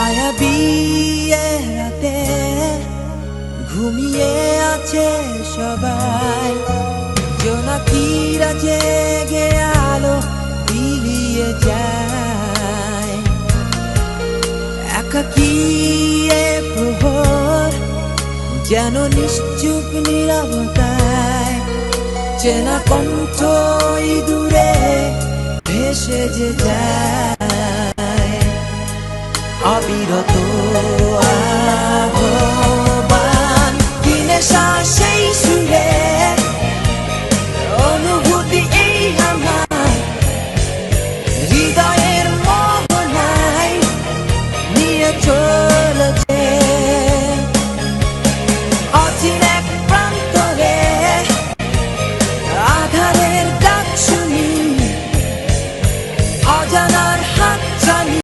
মায়াবী রাতে ঘুমিয়ে আছে সবাই, জোনাকিরা জেগে আলো বিলিয়ে যায়। একাকী প্রহর যেন নিশ্চুপ নীরবতায়, চেনা কণ্ঠ দূরে ভেসে যে যায়। অবিরত